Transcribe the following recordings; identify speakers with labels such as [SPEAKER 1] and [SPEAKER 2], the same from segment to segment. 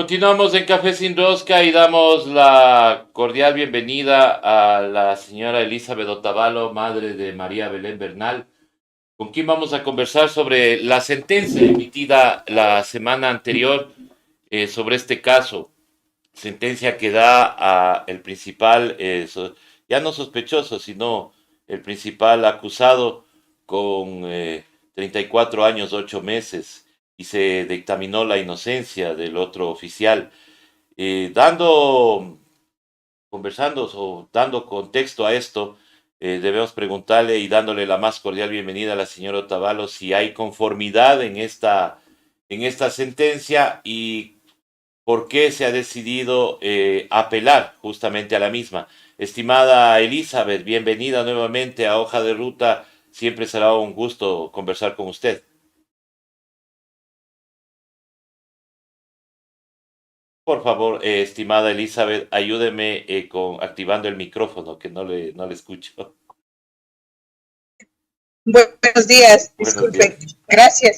[SPEAKER 1] Continuamos en Café Sin Rosca y damos la cordial bienvenida a la señora Elizabeth Otavalo, madre de María Belén Bernal, con quien vamos a conversar sobre la sentencia emitida la semana anterior sobre este caso. Sentencia que da a el principal, ya no sospechoso, sino el principal acusado con 34 años, 8 meses, y se dictaminó la inocencia del otro oficial. Dando, conversando o dando contexto a esto, debemos preguntarle y dándole la más cordial bienvenida a la señora Otavalo si hay conformidad en esta sentencia y por qué se ha decidido apelar justamente a la misma. Estimada Elizabeth, bienvenida nuevamente a Hoja de Ruta. Siempre será un gusto conversar con usted. Por favor, estimada Elizabeth, ayúdeme con activando el micrófono, que no le escucho.
[SPEAKER 2] Buenos días,
[SPEAKER 1] Buenos días.
[SPEAKER 2] disculpen. Gracias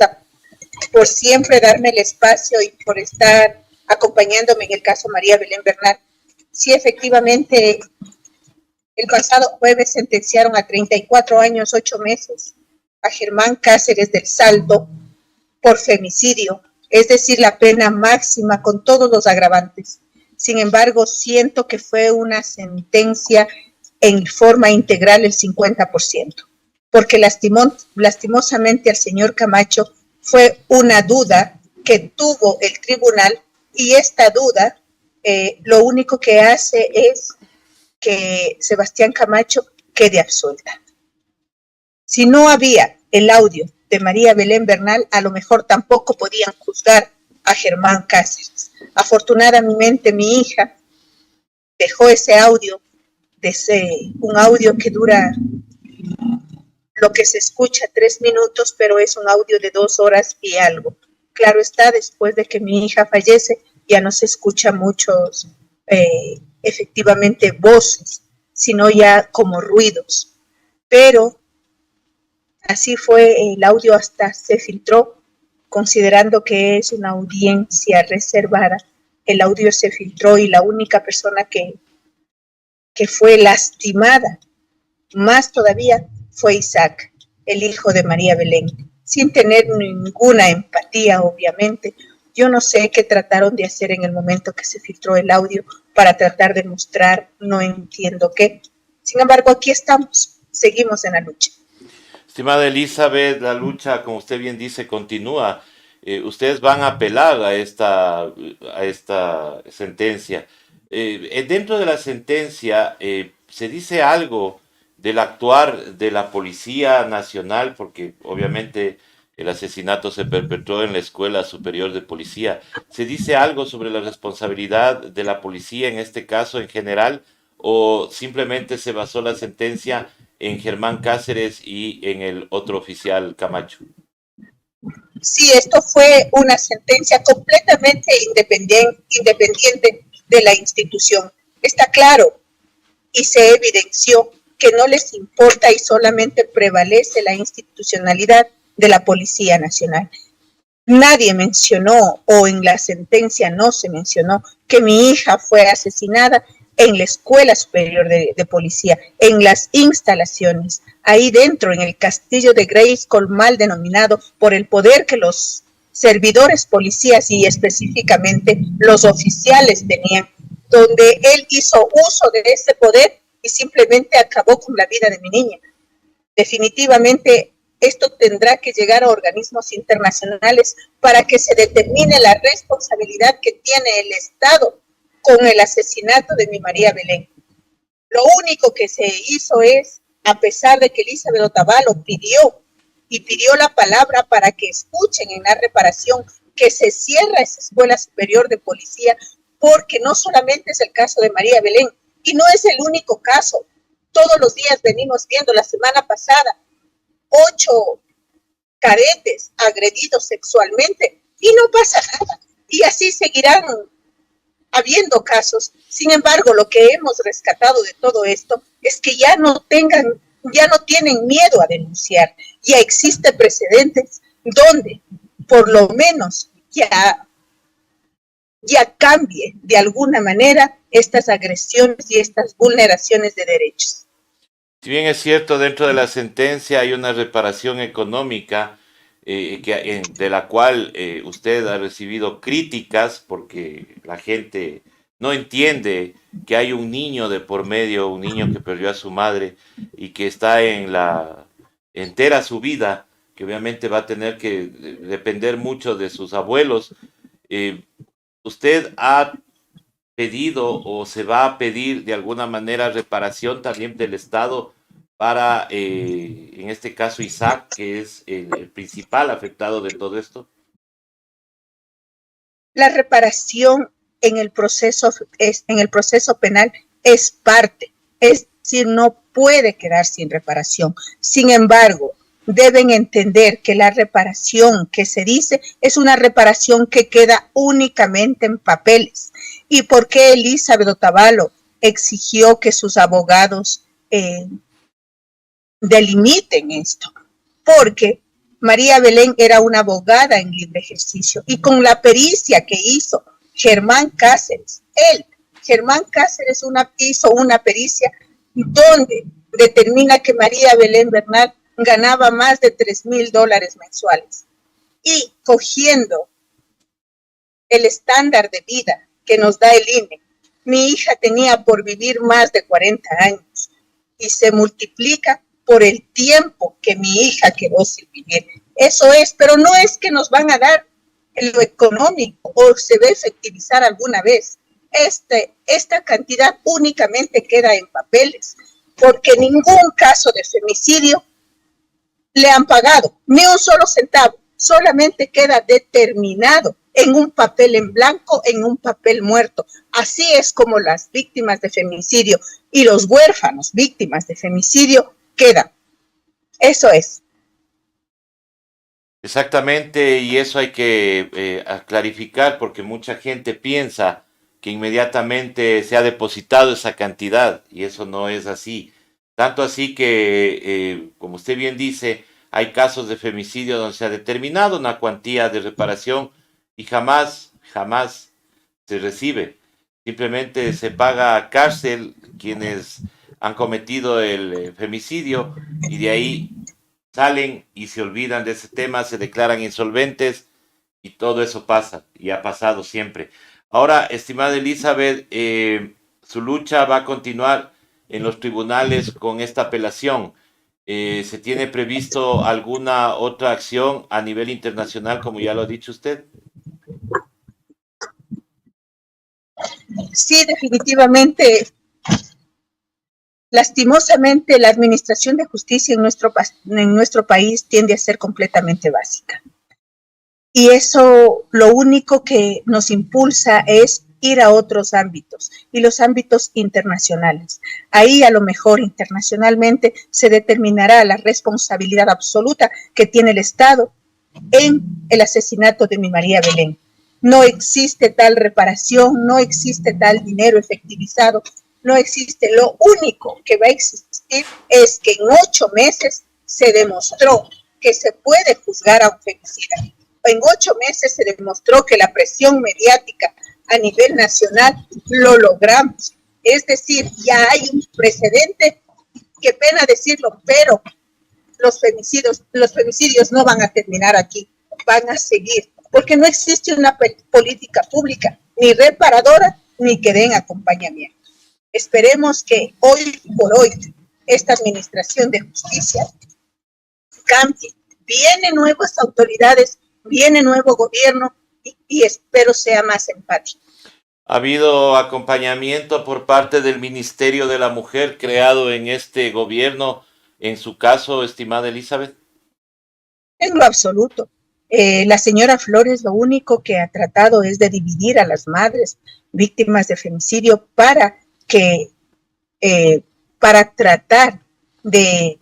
[SPEAKER 2] por siempre darme el espacio y por estar acompañándome en el caso María Belén Bernal. Sí, efectivamente, el pasado jueves sentenciaron a 34 años, 8 meses a Germán Cáceres del Salto por femicidio, es decir, la pena máxima con todos los agravantes. Sin embargo, siento que fue una sentencia en forma integral el 50%, porque lastimosamente al señor Camacho fue una duda que tuvo el tribunal y esta duda lo único que hace es que Sebastián Camacho quede absuelta. Si no había el audio de María Belén Bernal, a lo mejor tampoco podían juzgar a Germán Cáceres. Afortunadamente mi hija dejó ese audio, un audio que dura lo que se escucha 3 minutos, pero es un audio de 2 horas y algo. Claro está, después de que mi hija fallece, ya no se escucha muchos, efectivamente, voces, sino ya como ruidos. Pero así fue, el audio hasta se filtró, considerando que es una audiencia reservada. El audio se filtró y la única persona que fue lastimada, más todavía, fue Isaac, el hijo de María Belén, sin tener ninguna empatía, obviamente. Yo no sé qué trataron de hacer en el momento que se filtró el audio para tratar de mostrar, no entiendo qué. Sin embargo, aquí estamos, seguimos en la lucha.
[SPEAKER 1] Estimada Elizabeth, la lucha, como usted bien dice, continúa. Ustedes van a apelar a esta sentencia. Dentro de la sentencia se dice algo del actuar de la Policía Nacional, porque obviamente el asesinato se perpetró en la Escuela Superior de Policía. ¿Se dice algo sobre la responsabilidad de la policía en este caso en general o simplemente se basó la sentencia en Germán Cáceres y en el otro oficial Camacho?
[SPEAKER 2] Sí, esto fue una sentencia completamente independiente de la institución. Está claro y se evidenció que no les importa y solamente prevalece la institucionalidad de la Policía Nacional. Nadie mencionó, o en la sentencia no se mencionó, que mi hija fue asesinada en la Escuela Superior de Policía, en las instalaciones, ahí dentro, en el castillo de Grayskull, mal denominado por el poder que los servidores policías y específicamente los oficiales tenían, donde él hizo uso de ese poder y simplemente acabó con la vida de mi niña. Definitivamente esto tendrá que llegar a organismos internacionales para que se determine la responsabilidad que tiene el Estado con el asesinato de mi María Belén. Lo único que se hizo es, a pesar de que Elizabeth Otavalo pidió la palabra para que escuchen en la reparación que se cierra esa Escuela Superior de Policía, porque no solamente es el caso de María Belén, y no es el único caso. Todos los días venimos viendo, la semana pasada, 8 cadetes agredidos sexualmente y no pasa nada. Y así seguirán habiendo casos. Sin embargo, lo que hemos rescatado de todo esto es que ya no tienen miedo a denunciar. Ya existen precedentes donde, por lo menos, ya ya cambie de alguna manera estas agresiones y estas vulneraciones de derechos.
[SPEAKER 1] Si bien es cierto, dentro de la sentencia hay una reparación económica de la cual usted ha recibido críticas porque la gente no entiende que hay un niño de por medio, un niño que perdió a su madre y que está entera su vida, que obviamente va a tener que depender mucho de sus abuelos. Eh, ¿Usted ha pedido o se va a pedir de alguna manera reparación también del Estado para, en este caso, Isaac, que es el principal afectado de todo esto?
[SPEAKER 2] La reparación en el proceso penal es parte, es decir, no puede quedar sin reparación. Sin embargo, deben entender que la reparación que se dice es una reparación que queda únicamente en papeles. ¿Y por qué Elizabeth Otavalo exigió que sus abogados delimiten esto? Porque María Belén era una abogada en libre ejercicio y con la pericia que hizo Germán Cáceres, Germán Cáceres hizo una pericia donde determina que María Belén Bernal ganaba más de $3,000 mensuales. Y cogiendo el estándar de vida que nos da el INE, mi hija tenía por vivir más de 40 años y se multiplica por el tiempo que mi hija quedó sin vivir. Eso es, pero no es que nos van a dar lo económico o se va a efectivizar alguna vez. Esta cantidad únicamente queda en papeles, porque ningún caso de femicidio le han pagado, ni un solo centavo, solamente queda determinado en un papel en blanco, en un papel muerto. Así es como las víctimas de femicidio y los huérfanos víctimas de femicidio quedan. Eso es.
[SPEAKER 1] Exactamente, y eso hay que clarificar porque mucha gente piensa que inmediatamente se ha depositado esa cantidad y eso no es así. Tanto así que, como usted bien dice, hay casos de femicidio donde se ha determinado una cuantía de reparación y jamás se recibe. Simplemente se paga cárcel quienes han cometido el femicidio y de ahí salen y se olvidan de ese tema, se declaran insolventes y todo eso pasa y ha pasado siempre. Ahora, estimada Elizabeth, su lucha va a continuar en los tribunales con esta apelación. ¿Se tiene previsto alguna otra acción a nivel internacional, como ya lo ha dicho usted?
[SPEAKER 2] Sí, definitivamente. Lastimosamente, la administración de justicia en nuestro país tiende a ser completamente básica. Y eso lo único que nos impulsa es ir a otros ámbitos y los ámbitos internacionales. Ahí a lo mejor internacionalmente se determinará la responsabilidad absoluta que tiene el Estado en el asesinato de mi María Belén. No existe tal reparación, no existe tal dinero efectivizado, no existe. Lo único que va a existir es que en 8 meses se demostró que se puede juzgar a un femicida. En 8 meses se demostró que la presión mediática a nivel nacional lo logramos. Es decir, ya hay un precedente, qué pena decirlo, pero los femicidios no van a terminar aquí, van a seguir, porque no existe una política pública ni reparadora ni que den acompañamiento. Esperemos que hoy por hoy esta administración de justicia cambie. Vienen nuevas autoridades, viene nuevo gobierno y espero sea más empático.
[SPEAKER 1] ¿Ha habido acompañamiento por parte del Ministerio de la Mujer creado en este gobierno, en su caso, estimada Elizabeth?
[SPEAKER 2] En lo absoluto. La señora Flores lo único que ha tratado es de dividir a las madres víctimas de femicidio para tratar de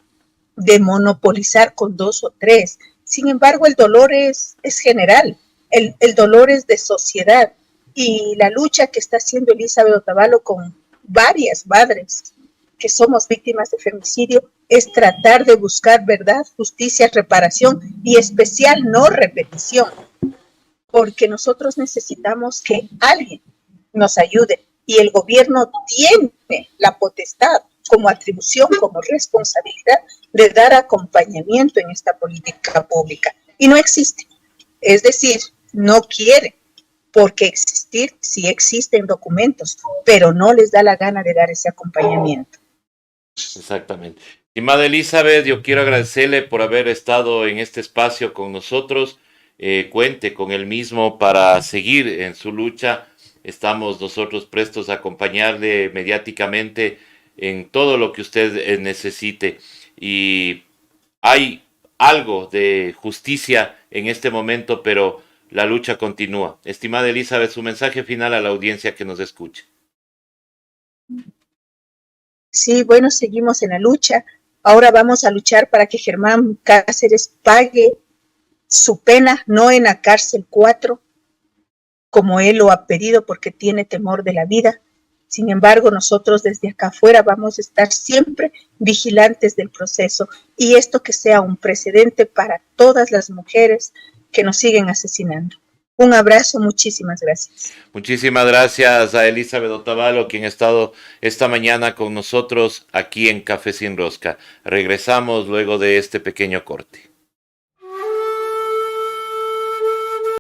[SPEAKER 2] monopolizar con 2 o 3. Sin embargo, el dolor es general, el dolor es de sociedad y la lucha que está haciendo Elizabeth Otavalo con varias madres que somos víctimas de femicidio es tratar de buscar verdad, justicia, reparación y especial no repetición. porque nosotros necesitamos que alguien nos ayude y el gobierno tiene la potestad como atribución, como responsabilidad de dar acompañamiento en esta política pública y no existe, es decir, no quiere, porque existir sí existen documentos, pero no les da la gana de dar ese acompañamiento.
[SPEAKER 1] Exactamente. Estimada Elizabeth, yo quiero agradecerle por haber estado en este espacio con nosotros. Cuente con el mismo para seguir en su lucha. Estamos nosotros prestos a acompañarle mediáticamente en todo lo que usted necesite. Y hay algo de justicia en este momento, pero la lucha continúa. Estimada Elizabeth, su mensaje final a la audiencia que nos escuche.
[SPEAKER 2] Sí, bueno, seguimos en la lucha. Ahora vamos a luchar para que Germán Cáceres pague su pena, no en la cárcel 4, como él lo ha pedido porque tiene temor de la vida. Sin embargo, nosotros desde acá afuera vamos a estar siempre vigilantes del proceso y esto que sea un precedente para todas las mujeres que nos siguen asesinando. Un abrazo, muchísimas gracias.
[SPEAKER 1] Muchísimas gracias a Elizabeth Otavalo, quien ha estado esta mañana con nosotros aquí en Café Sin Rosca. Regresamos luego de este pequeño corte.